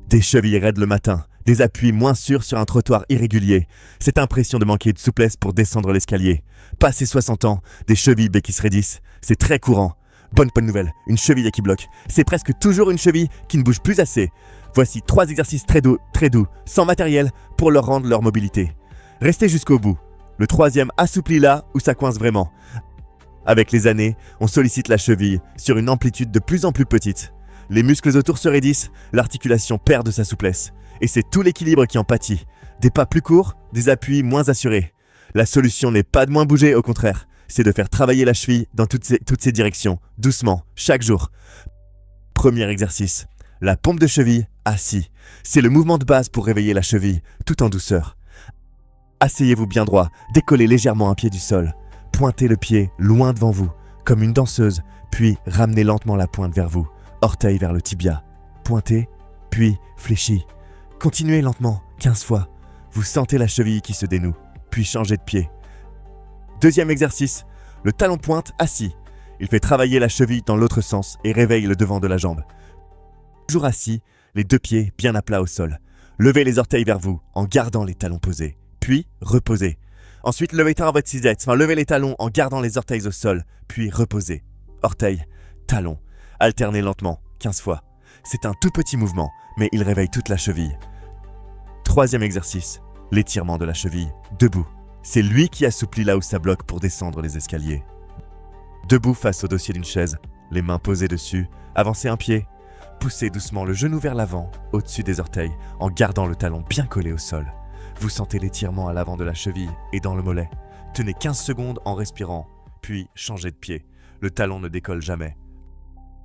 Des chevilles raides le matin, des appuis moins sûrs sur un trottoir irrégulier, cette impression de manquer de souplesse pour descendre l'escalier. Passé 60 ans, des chevilles qui se raidissent, c'est très courant. Bonne nouvelle, une cheville qui bloque. C'est presque toujours une cheville qui ne bouge plus assez. Voici 3 exercices très doux, sans matériel, pour leur rendre leur mobilité. Restez jusqu'au bout. Le 3e assouplit là où ça coince vraiment. Avec les années, on sollicite la cheville sur une amplitude de plus en plus petite. Les muscles autour se raidissent, l'articulation perd de sa souplesse. Et c'est tout l'équilibre qui en pâtit. Des pas plus courts, des appuis moins assurés. La solution n'est pas de moins bouger, au contraire. C'est de faire travailler la cheville dans toutes ces directions, doucement, chaque jour. Premier exercice, la pompe de cheville assis. C'est le mouvement de base pour réveiller la cheville, tout en douceur. Asseyez-vous bien droit, décollez légèrement un pied du sol. Pointez le pied loin devant vous, comme une danseuse, puis ramenez lentement la pointe vers vous, orteil vers le tibia. Pointez, puis fléchis. Continuez lentement, 15 fois. Vous sentez la cheville qui se dénoue, puis changez de pied. Deuxième exercice, le talon pointe assis. Il fait travailler la cheville dans l'autre sens et réveille le devant de la jambe. Toujours assis, les 2 pieds bien à plat au sol. Levez les orteils vers vous en gardant les talons posés, puis reposez. Ensuite, levez les talons en gardant les orteils au sol, puis reposez. Orteils, talons, alternez lentement, 15 fois. C'est un tout petit mouvement, mais il réveille toute la cheville. Troisième exercice, l'étirement de la cheville, debout. C'est lui qui assouplit là où ça bloque pour descendre les escaliers. Debout face au dossier d'une chaise, les mains posées dessus, avancez un pied. Poussez doucement le genou vers l'avant, au-dessus des orteils, en gardant le talon bien collé au sol. Vous sentez l'étirement à l'avant de la cheville et dans le mollet. Tenez 15 secondes en respirant, puis changez de pied. Le talon ne décolle jamais.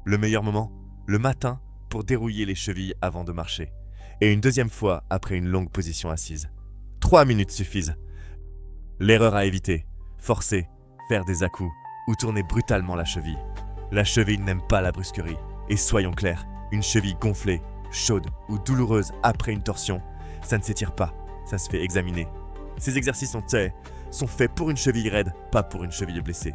Le meilleur moment, le matin, pour dérouiller les chevilles avant de marcher. Et une deuxième fois après une longue position assise. 3 minutes suffisent. L'erreur à éviter, forcer, faire des à-coups ou tourner brutalement la cheville. La cheville n'aime pas la brusquerie. Et soyons clairs, une cheville gonflée, chaude ou douloureuse après une torsion, ça ne s'étire pas, ça se fait examiner. Ces exercices sont faits pour une cheville raide, pas pour une cheville blessée.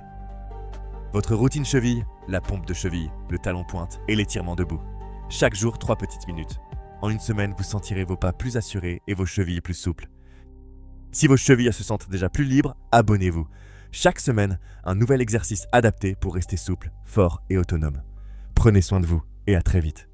Votre routine cheville, la pompe de cheville, le talon pointe et l'étirement debout. Chaque jour, 3 petites minutes. En une semaine, vous sentirez vos pas plus assurés et vos chevilles plus souples. Si vos chevilles se sentent déjà plus libres, abonnez-vous. Chaque semaine, un nouvel exercice adapté pour rester souple, fort et autonome. Prenez soin de vous et à très vite.